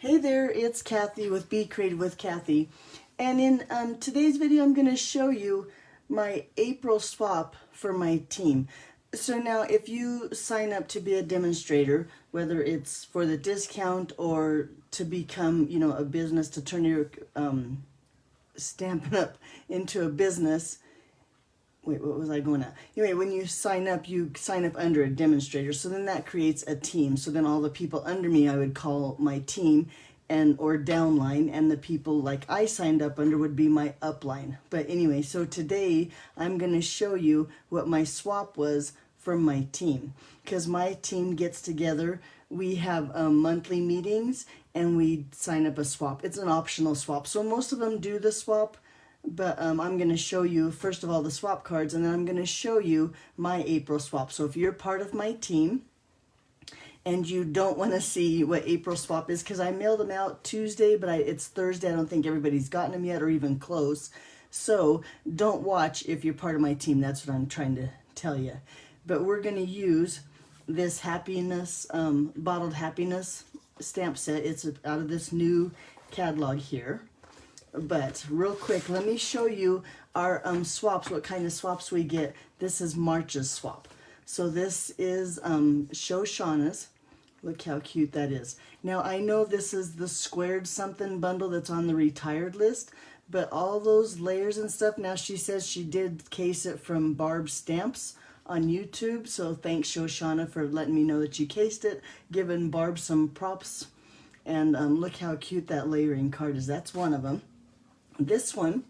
Hey there, it's Kathy with Be Creative with Kathy. And in today's video, I'm going to show you my April swap for my team. So now if you sign up to be a demonstrator, whether it's for the discount or to become, a business, to turn your Stampin' Up into a business. Wait, what was I going at? Anyway, when you sign up under a demonstrator. So then that creates a team. So then all the people under me, I would call my team or downline, and the people like I signed up under would be my upline. But anyway, so today I'm going to show you what my swap was from my team, because my team gets together. We have monthly meetings and we sign up a swap. It's an optional swap. So most of them do the swap. But I'm going to show you, first of all, the swap cards, and then I'm going to show you my April swap. So if you're part of my team and you don't want to see what April swap is, because I mailed them out Tuesday, but it's Thursday. I don't think everybody's gotten them yet or even close. So don't watch if you're part of my team. That's what I'm trying to tell you. But we're going to use this happiness, bottled happiness stamp set. It's out of this new catalog here. But real quick, let me show you our swaps, what kind of swaps we get. This is March's swap. So this is Shoshana's. Look how cute that is. Now I know this is the squared something bundle that's on the retired list, but all those layers and stuff, now she says she did case it from Barb's Stamps on YouTube. So thanks, Shoshana, for letting me know that you cased it, giving Barb some props. And look how cute that layering card is. That's one of them. This one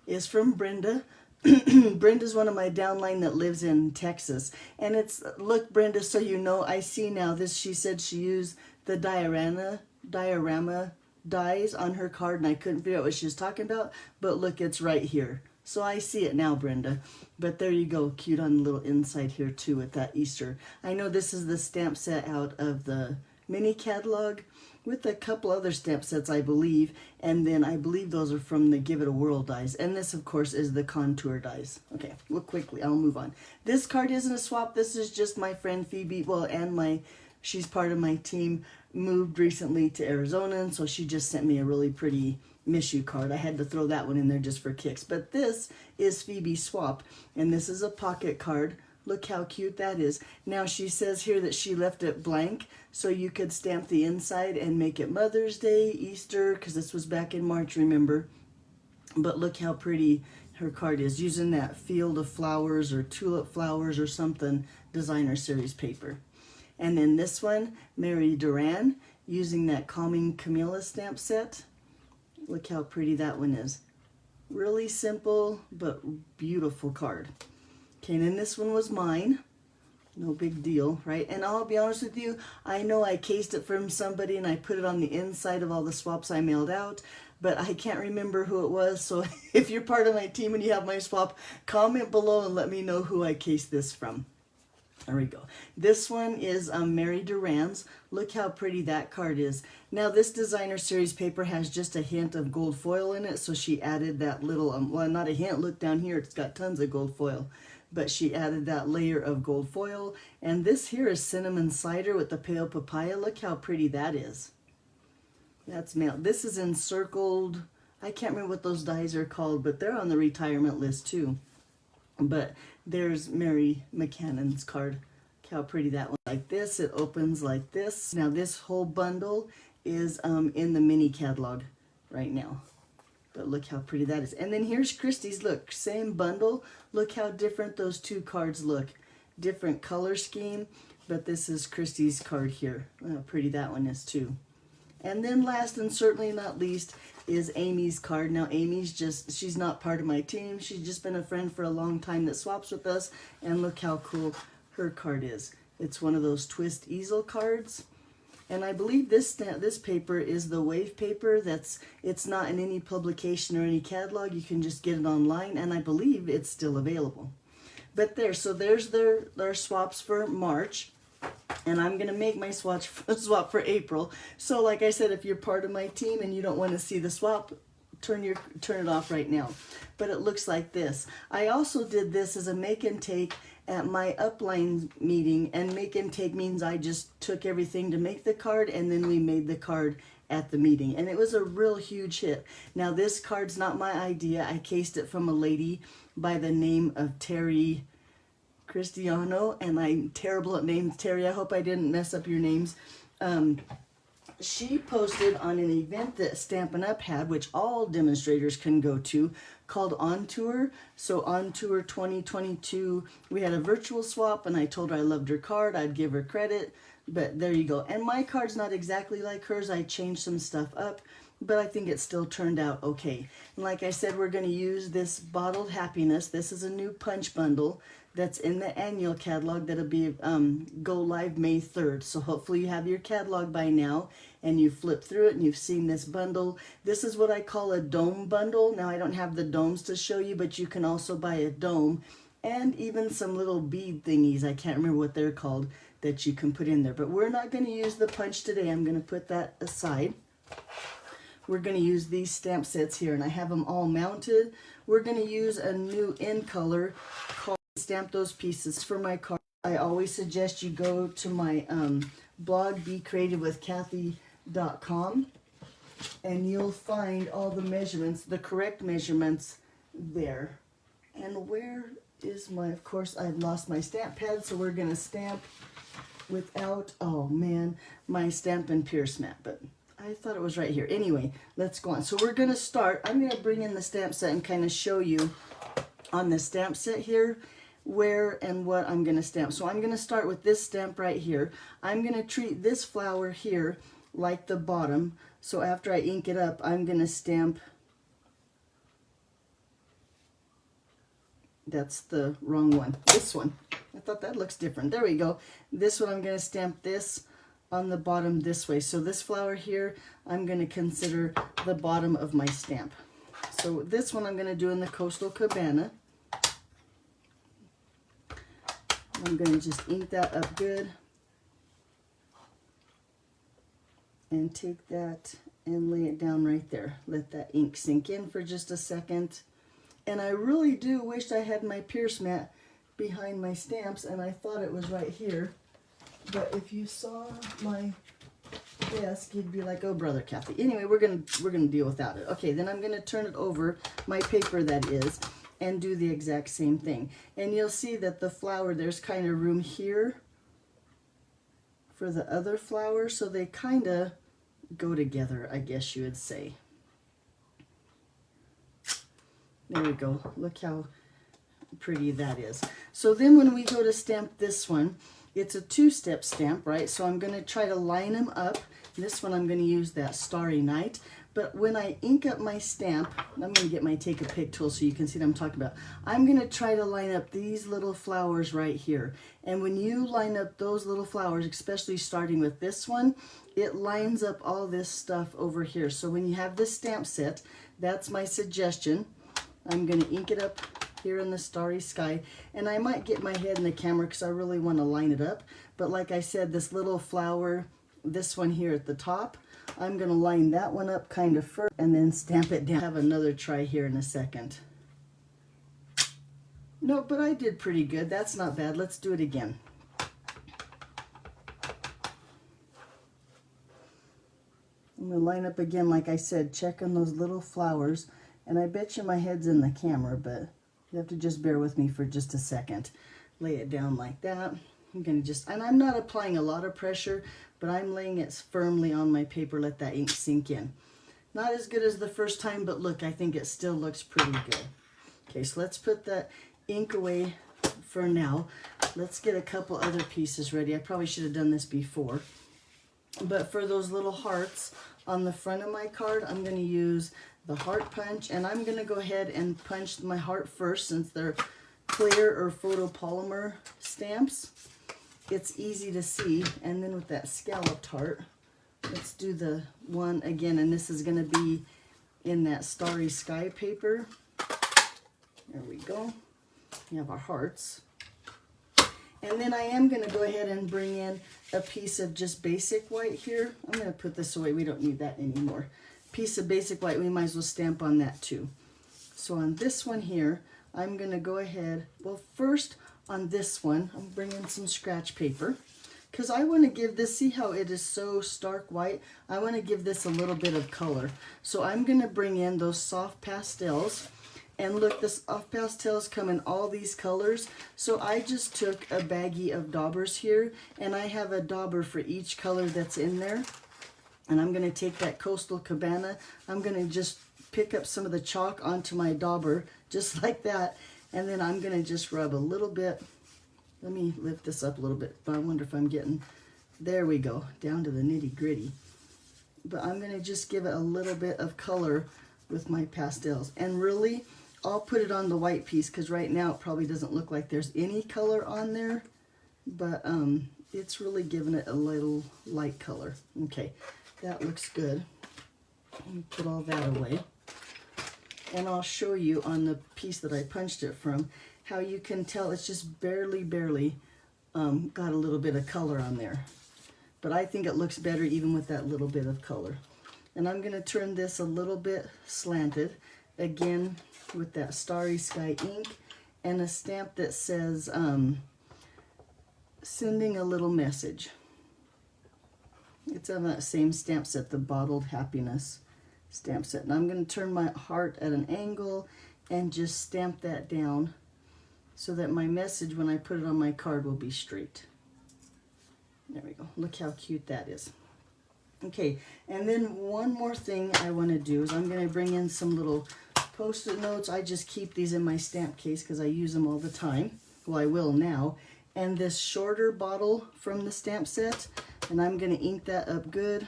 is from Brenda. Brenda's one of my downline that lives in Texas. And it's, look, Brenda, so you know, I see now this, she said she used the diorama dies on her card, and I couldn't figure out what she was talking about, but look, it's right here. So I see it now, Brenda. But there you go, cute on the little inside here too with that Easter. I know this is the stamp set out of the mini catalog, with a couple other stamp sets, I believe, and then I believe those are from the Give It a Whirl dies, and this, of course, is the contour dies. Okay, look quickly, I'll move on. This card isn't a swap, this is just my friend Phoebe, and she's part of my team, moved recently to Arizona, and so she just sent me a really pretty miss you card. I had to throw that one in there just for kicks, but this is Phoebe's swap, and this is a pocket card. Look how cute that is. Now she says here that she left it blank, so you could stamp the inside and make it Mother's Day, Easter, because this was back in March, remember? But look how pretty her card is, using that Field of Flowers or Tulip Flowers or something designer series paper. And then this one, Mary Duran, using that Calming Camilla stamp set. Look how pretty that one is. Really simple, but beautiful card. Okay, and then this one was mine. No big deal, right? And I'll be honest with you, I know I cased it from somebody and I put it on the inside of all the swaps I mailed out, but I can't remember who it was. So if you're part of my team and you have my swap, comment below and let me know who I cased this from. There we go. This one is Mary Duran's. Look how pretty that card is. Now this designer series paper has just a hint of gold foil in it, so she added that little, well, not a hint, look down here, it's got tons of gold foil. But she added that layer of gold foil. And this here is cinnamon cider with the pale papaya. Look how pretty that is. That's mailed. This is encircled. I can't remember what those dies are called, but they're on the retirement list too. But there's Mary McCannon's card. Look how pretty that one. Like this, it opens like this. Now this whole bundle is in the mini catalog right now. But look how pretty that is. And then here's Christie's. Look, same bundle. Look how different those two cards look. Different color scheme. But this is Christie's card here. Look how pretty that one is too. And then last and certainly not least is Amy's card. Now Amy's she's not part of my team. She's just been a friend for a long time that swaps with us. And look how cool her card is. It's one of those twist easel cards. And I believe this paper is the wave paper. It's not in any publication or any catalog. You can just get it online, and I believe it's still available. But so there's their swaps for March, and I'm gonna make my swap for April. So like I said, if you're part of my team and you don't want to see the swap, turn it off right now. But it looks like this. I also did this as a make and take at my upline meeting, and make and take means I just took everything to make the card, and then we made the card at the meeting, and it was a real huge hit. Now this card's not my idea. I cased it from a lady by the name of Terry Cristiano, and I'm terrible at names. Terry, I hope I didn't mess up your names. She posted on an event that Stampin' Up! Had, which all demonstrators can go to, called On Tour. So On Tour 2022, we had a virtual swap, and I told her I loved her card, I'd give her credit, but there you go. And my card's not exactly like hers. I changed some stuff up, but I think it still turned out okay. And like I said, we're going to use this Bottled Happiness. This is a new punch bundle that's in the annual catalog that'll be go live May 3rd. So hopefully you have your catalog by now and you flip through it and you've seen this bundle. This is what I call a dome bundle. Now I don't have the domes to show you, but you can also buy a dome and even some little bead thingies. I can't remember what they're called that you can put in there. But we're not going to use the punch today. I'm going to put that aside. We're going to use these stamp sets here, and I have them all mounted. We're going to use a new in color called Stamp Those Pieces for my card. I always suggest you go to my blog, becreativewithkathy.com, and you'll find all the measurements, the correct measurements there. And where is my, of course, I've lost my stamp pad, so we're going to stamp without, oh man, my Stampin' Pierce mat, but I thought it was right here. Anyway, let's go on. So we're going to start. I'm going to bring in the stamp set and kind of show you on the stamp set here where and what I'm going to stamp. So I'm going to start with this stamp right here. I'm going to treat this flower here like the bottom. So after I ink it up, I'm going to stamp, that's the wrong one, this one. I thought that looks different. There we go. This one I'm going to stamp this on the bottom this way. So this flower here, I'm going to consider the bottom of my stamp. So this one I'm going to do in the Coastal Cabana. I'm going to just ink that up good. And take that and lay it down right there. Let that ink sink in for just a second. And I really do wish I had my Pierce mat behind my stamps, and I thought it was right here. But if you saw my desk, you'd be like, "Oh, brother Kathy." Anyway, we're gonna deal without it. Okay, then I'm gonna turn it over, my paper that is, and do the exact same thing. And you'll see that the flower, there's kind of room here for the other flower, so they kind of go together, I guess you would say. There we go. Look how pretty that is. So then when we go to stamp this one, it's a two-step stamp, right? So I'm going to try to line them up. This one I'm going to use that Starry Night. But when I ink up my stamp, I'm going to get my Take a Pic tool so you can see what I'm talking about. I'm going to try to line up these little flowers right here. And when you line up those little flowers, especially starting with this one, it lines up all this stuff over here. So when you have this stamp set, that's my suggestion. I'm going to ink it up here in the starry sky, and I might get my head in the camera because I really want to line it up. But like I said, this little flower, this one here at the top, I'm going to line that one up kind of first and then stamp it down. Have another try here in a second. No, but I did pretty good. That's not bad. Let's do it again. I'm going to line up again, like I said, checking those little flowers. And I bet you my head's in the camera, but you have to just bear with me for just a second. Lay it down like that. I'm going to just, and I'm not applying a lot of pressure, but I'm laying it firmly on my paper. Let that ink sink in. Not as good as the first time, but look, I think it still looks pretty good. Okay, so let's put that ink away for now. Let's get a couple other pieces ready. I probably should have done this before. But for those little hearts on the front of my card, I'm going to use the heart punch, and I'm going to go ahead and punch my heart first since they're clear or photopolymer stamps. It's easy to see. And then with that scalloped heart, let's do the one again, and this is going to be in that Starry Sky paper. There we go. We have our hearts. And then I am going to go ahead and bring in a piece of just basic white here. I'm going to put this away. We don't need that anymore. Piece of basic white, we might as well stamp on that too. So on this one here, I'm going to go ahead, well first on this one, I'm bringing some scratch paper because I want to give this, see how it is so stark white? I want to give this a little bit of color. So I'm going to bring in those soft pastels. And look, the soft pastels come in all these colors. So I just took a baggie of daubers here, and I have a dauber for each color that's in there. And I'm going to take that Coastal Cabana. I'm going to just pick up some of the chalk onto my dauber, just like that. And then I'm going to just rub a little bit. Let me lift this up a little bit. I wonder if I'm getting, there we go, down to the nitty gritty. But I'm going to just give it a little bit of color with my pastels. And really, I'll put it on the white piece because right now it probably doesn't look like there's any color on there. But it's really giving it a little light color. Okay, that looks good. Let me put all that away. And I'll show you on the piece that I punched it from how you can tell it's just barely got a little bit of color on there. But I think it looks better even with that little bit of color. And I'm going to turn this a little bit slanted, again with that Starry Sky ink and a stamp that says sending a little message. It's on that same stamp set, the Bottled Happiness stamp set. And I'm going to turn my heart at an angle and just stamp that down so that my message when I put it on my card will be straight. There we go. Look how cute that is. Okay, and then one more thing I want to do is I'm going to bring in some little Post-it notes. I just keep these in my stamp case because I use them all the time. Well, I will now. And this shorter bottle from the stamp set, and I'm going to ink that up good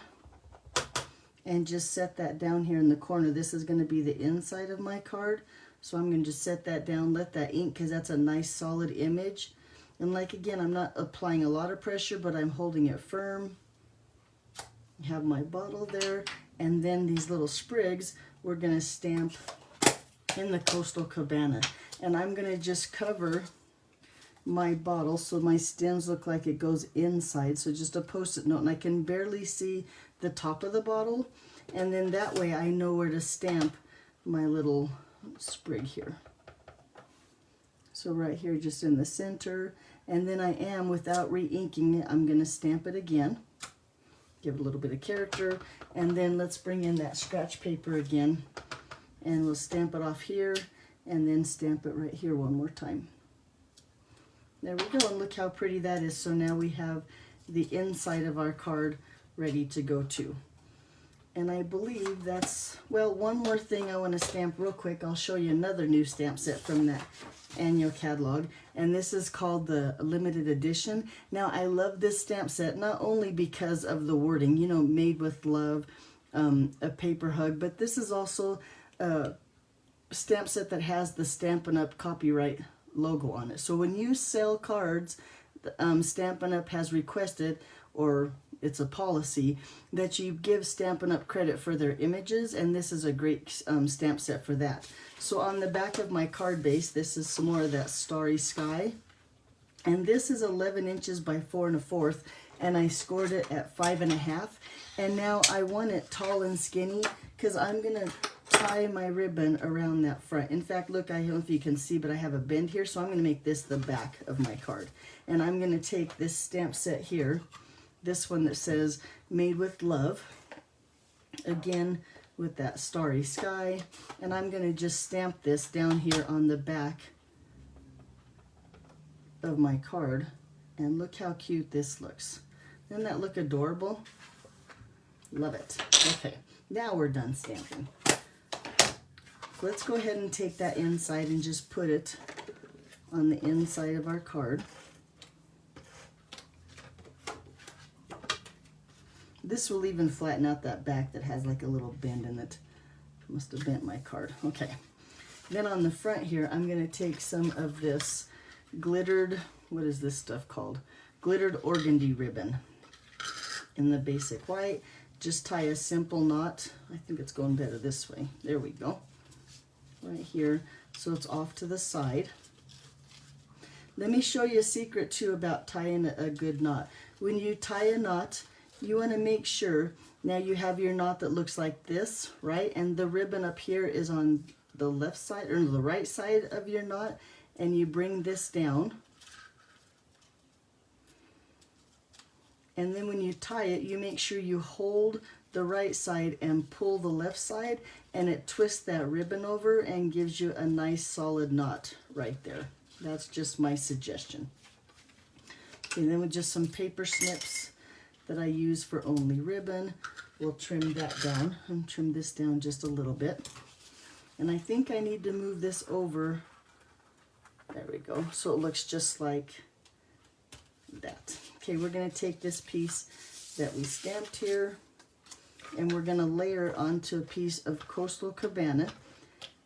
and just set that down here in the corner. This is going to be the inside of my card. So I'm going to just set that down, let that ink, because that's a nice solid image. And like again, I'm not applying a lot of pressure, but I'm holding it firm. I have my bottle there, and then these little sprigs we're going to stamp in the Coastal Cabana. And I'm going to just cover my bottle so my stems look like it goes inside. So just a Post-it note, and I can barely see the top of the bottle. And then that way I know where to stamp my little sprig here. So right here just in the center, and then I am, without re-inking it, I'm going to stamp it again, give it a little bit of character, and then let's bring in that scratch paper again, and we'll stamp it off here and then stamp it right here one more time. There we go, and look how pretty that is. So now we have the inside of our card ready to go too. And I believe that's, well, one more thing I want to stamp real quick. I'll show you another new stamp set from that annual catalog. And this is called the limited edition. Now, I love this stamp set, not only because of the wording, you know, made with love, a paper hug, but this is also a stamp set that has the Stampin' Up! Copyright logo on it. So when you sell cards, Stampin' Up! Has requested, or it's a policy, that you give Stampin' Up! Credit for their images, and this is a great stamp set for that. So on the back of my card base, this is some more of that Starry Sky, and this is 11 inches by 4 1/4, and I scored it at 5 1/2, and now I want it tall and skinny because I'm gonna tie my ribbon around that front. In fact, look, I don't know if you can see, but I have a bend here, so I'm gonna make this the back of my card, and I'm gonna take this stamp set here, this one that says made with love, again with that Starry Sky, and I'm going to just stamp this down here on the back of my card. And look how cute this looks. Doesn't that look adorable? Love it. Okay, now we're done stamping. Let's go ahead and take that inside and just put it on the inside of our card. This will even flatten out that back that has like a little bend in it. Must have bent my card. Okay. Then on the front here, I'm going to take some of this glittered, what is this stuff called? Glittered organdy ribbon in the basic white. Just tie a simple knot. I think it's going better this way. There we go. Right here. So it's off to the side. Let me show you a secret too about tying a good knot. When you tie a knot, you want to make sure, now you have your knot that looks like this, right? And the ribbon up here is on the left side or the right side of your knot, and you bring this down. And then when you tie it, you make sure you hold the right side and pull the left side, and it twists that ribbon over and gives you a nice solid knot right there. That's just my suggestion. Okay, then with just some paper snips that I use for only ribbon, we'll trim that down and trim this down just a little bit. And I think I need to move this over. There we go. So it looks just like that. Okay, we're going to take this piece that we stamped here, and we're going to layer it onto a piece of Coastal Cabana.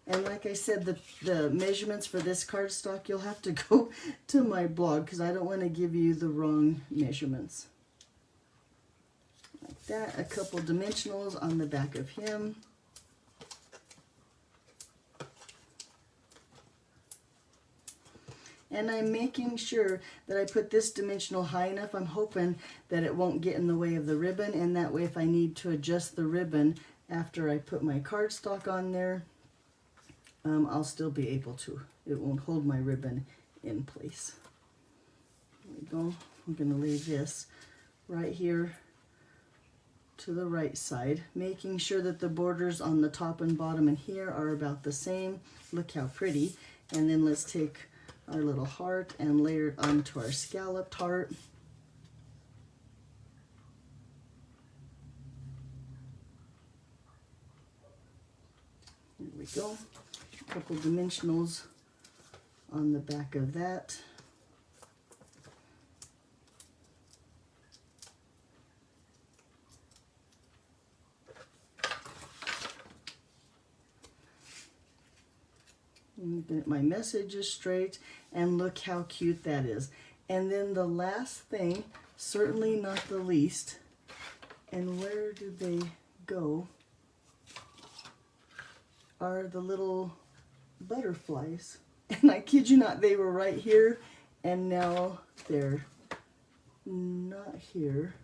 And like I said, the measurements for this cardstock, you'll have to go to my blog because I don't want to give you the wrong measurements. Like that, a couple dimensionals on the back of him. And I'm making sure that I put this dimensional high enough. I'm hoping that it won't get in the way of the ribbon, and that way if I need to adjust the ribbon after I put my cardstock on there, I'll still be able to. It won't hold my ribbon in place. There we go. I'm going to lay this right here to the right side, making sure that the borders on the top and bottom and here are about the same. Look how pretty. And then let's take our little heart and layer it onto our scalloped heart. There we go. A couple dimensionals on the back of that. Get my messages straight, and look how cute that is. And then the last thing, certainly not the least, and where do they go, are the little butterflies. And I kid you not, they were right here, and now they're not here.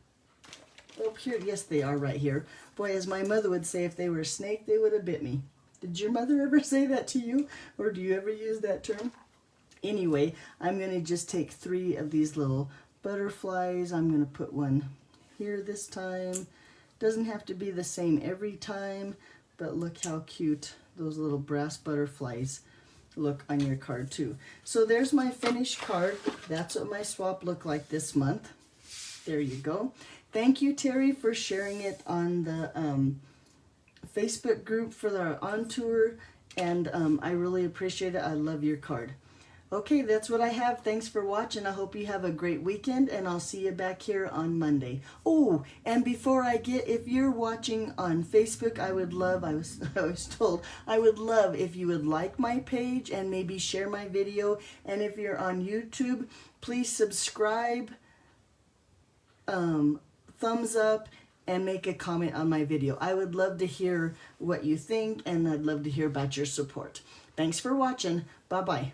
Oh, here, yes, they are right here. Boy, as my mother would say, if they were a snake, they would have bit me. Did your mother ever say that to you? Or do you ever use that term? Anyway, I'm going to just take 3 of these little butterflies. I'm going to put one here this time. Doesn't have to be the same every time, but look how cute those little brass butterflies look on your card too. So there's my finished card. That's what my swap looked like this month. There you go. Thank you, Terry, for sharing it on the Facebook group for the On Tour, and I really appreciate it. I love your card. Okay, that's what I have. Thanks for watching. I hope you have a great weekend, and I'll see you back here on Monday. Oh, and before I get, if you're watching on Facebook, I would love, I was told, I would love if you would like my page and maybe share my video. And if you're on YouTube, please subscribe, thumbs up, and make a comment on my video. I would love to hear what you think, and I'd love to hear about your support. Thanks for watching. Bye-bye.